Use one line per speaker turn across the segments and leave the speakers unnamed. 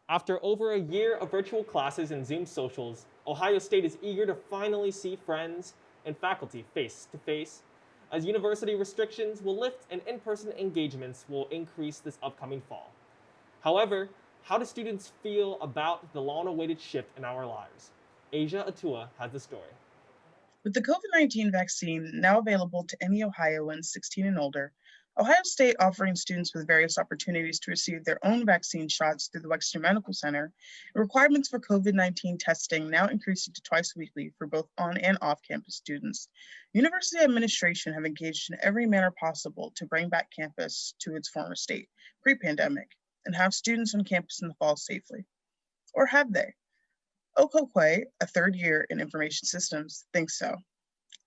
After over a year of virtual classes and Zoom socials, Ohio State is eager to finally see friends and faculty face to face, as university restrictions will lift and in person engagements will increase this upcoming fall. However, how do students feel about the long awaited shift in our lives? Asia Atua has the story.
With the COVID-19 vaccine now available to any Ohioans 16 and older, Ohio State offering students with various opportunities to receive their own vaccine shots through the Wexner Medical Center, and requirements for COVID-19 testing now increasing to twice weekly for both on and off-campus students. University administration have engaged in every manner possible to bring back campus to its former state, pre-pandemic, and have students on campus in the fall safely. Or have they? Okokwe, a third year in information systems, thinks so.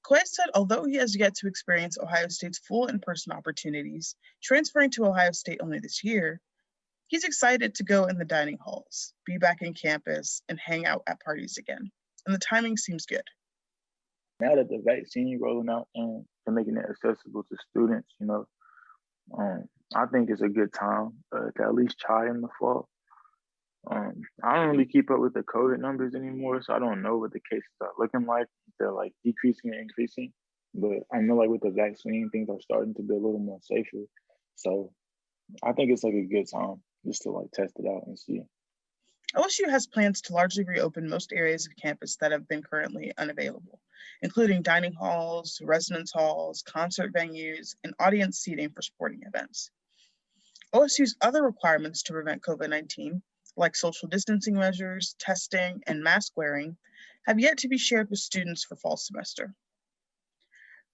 Quay said although he has yet to experience Ohio State's full in-person opportunities, transferring to Ohio State only this year, he's excited to go in the dining halls, be back in campus, and hang out at parties again. And the timing seems good.
Now that the vaccine rolling out and making it accessible to students, I think it's a good time to at least try in the fall. I don't really keep up with the COVID numbers anymore, so I don't know what the cases are looking like. They're like decreasing or increasing, but I know like with the vaccine, things are starting to be a little more safer. So I think it's like a good time just to like test it out and see.
OSU has plans to largely reopen most areas of campus that have been currently unavailable, including dining halls, residence halls, concert venues, and audience seating for sporting events. OSU's other requirements to prevent COVID-19, like social distancing measures, testing, and mask wearing, have yet to be shared with students for fall semester.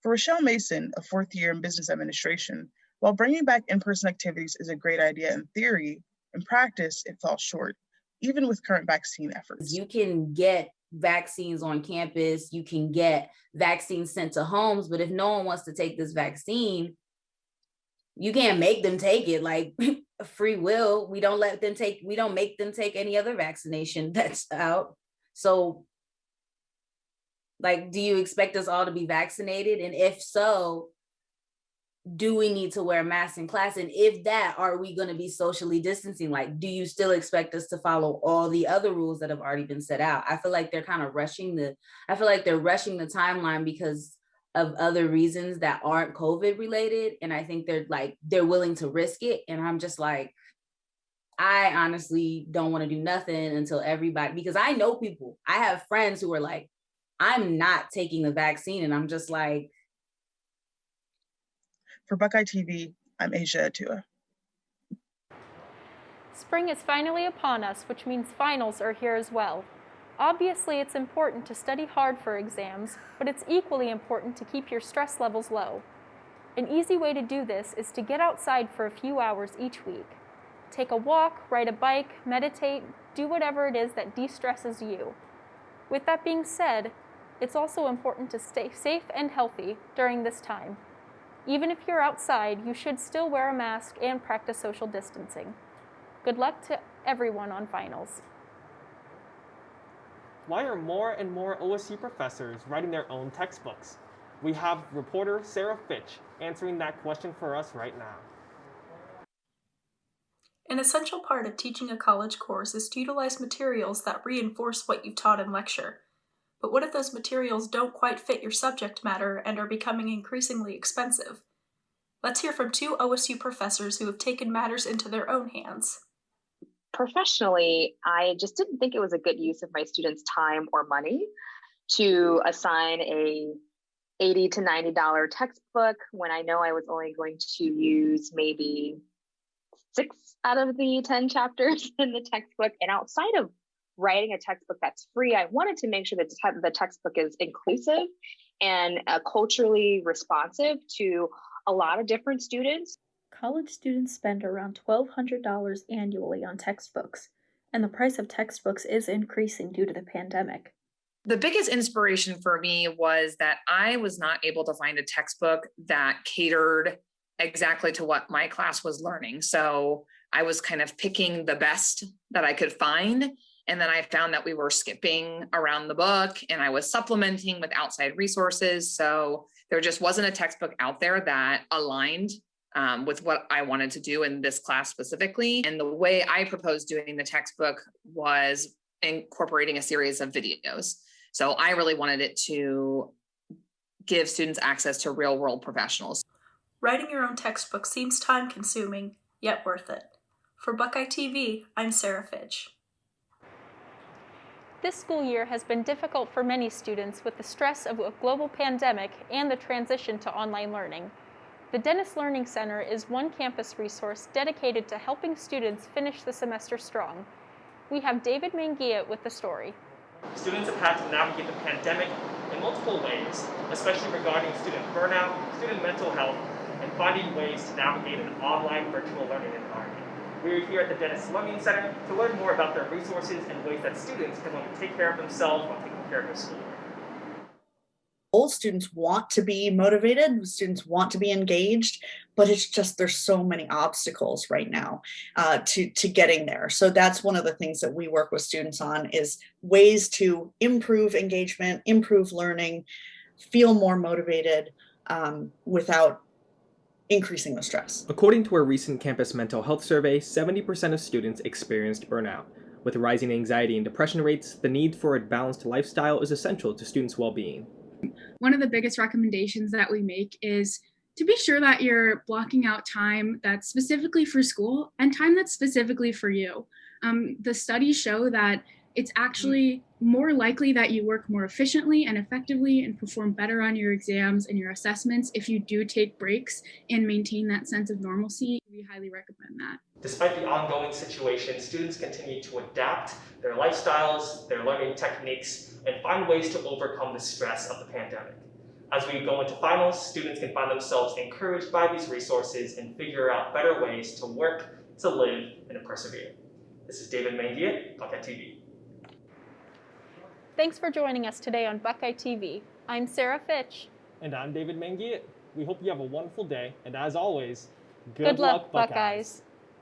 For Rochelle Mason, a fourth year in business administration, while bringing back in-person activities is a great idea in theory, in practice, it falls short, even with current vaccine efforts.
You can get vaccines on campus, you can get vaccines sent to homes, but if no one wants to take this vaccine, you can't make them take it. Like free will, we don't make them take any other vaccination that's out. So like, do you expect us all to be vaccinated? And if so, do we need to wear masks in class? And if that, are we going to be socially distancing? Like, do you still expect us to follow all the other rules that have already been set out? I feel like they're kind of rushing the timeline because of other reasons that aren't COVID related. And I think they're willing to risk it. And I'm just like, I honestly don't want to do nothing until everybody, because I know people, I have friends who are like, I'm not taking the vaccine. And I'm just like.
For Buckeye TV, I'm Asia Atua.
Spring is finally upon us, which means finals are here as well. Obviously, it's important to study hard for exams, but it's equally important to keep your stress levels low. An easy way to do this is to get outside for a few hours each week. Take a walk, ride a bike, meditate, do whatever it is that de-stresses you. With that being said, it's also important to stay safe and healthy during this time. Even if you're outside, you should still wear a mask and practice social distancing. Good luck to everyone on finals.
Why are more and more OSU professors writing their own textbooks? We have reporter Sarah Fitch answering that question for us right now.
An essential part of teaching a college course is to utilize materials that reinforce what you've taught in lecture. But what if those materials don't quite fit your subject matter and are becoming increasingly expensive? Let's hear from two OSU professors who have taken matters into their own hands.
Professionally, I just didn't think it was a good use of my students' time or money to assign a $80 to $90 textbook when I know I was only going to use maybe 6 out of the 10 chapters in the textbook. And outside of writing a textbook that's free, I wanted to make sure that the textbook is inclusive and culturally responsive to a lot of different students.
College students spend around $1,200 annually on textbooks, and the price of textbooks is increasing due to the pandemic.
The biggest inspiration for me was that I was not able to find a textbook that catered exactly to what my class was learning. So I was kind of picking the best that I could find. And then I found that we were skipping around the book and I was supplementing with outside resources. So there just wasn't a textbook out there that aligned with what I wanted to do in this class specifically. And the way I proposed doing the textbook was incorporating a series of videos. So I really wanted it to give students access to real world professionals.
Writing your own textbook seems time consuming, yet worth it. For Buckeye TV, I'm Sarah Fitch.
This school year has been difficult for many students with the stress of a global pandemic and the transition to online learning. The Dennis Learning Center is one campus resource dedicated to helping students finish the semester strong. We have David Mangia with the story.
Students have had to navigate the pandemic in multiple ways, especially regarding student burnout, student mental health, and finding ways to navigate an online virtual learning environment. We're here at the Dennis Learning Center to learn more about their resources and ways that students can learn to take care of themselves while taking care of their schoolwork.
All students want to be motivated, students want to be engaged, but it's just there's so many obstacles right now to getting there. So that's one of the things that we work with students on is ways to improve engagement, improve learning, feel more motivated without increasing the stress.
According to a recent campus mental health survey, 70% of students experienced burnout. With rising anxiety and depression rates, the need for a balanced lifestyle is essential to students' well-being.
One of the biggest recommendations that we make is to be sure that you're blocking out time that's specifically for school and time that's specifically for you. The studies show that it's actually more likely that you work more efficiently and effectively and perform better on your exams and your assessments if you do take breaks and maintain that sense of normalcy. We highly recommend that.
Despite the ongoing situation, students continue to adapt their lifestyles, their learning techniques, and find ways to overcome the stress of the pandemic. As we go into finals, students can find themselves encouraged by these resources and figure out better ways to work, to live, and to persevere. This is David Mangia, BuckeyeTV.
Thanks for joining us today on Buckeye TV. I'm Sarah Fitch.
And I'm David Mangia. We hope you have a wonderful day, and as always,
Good luck, Buckeyes.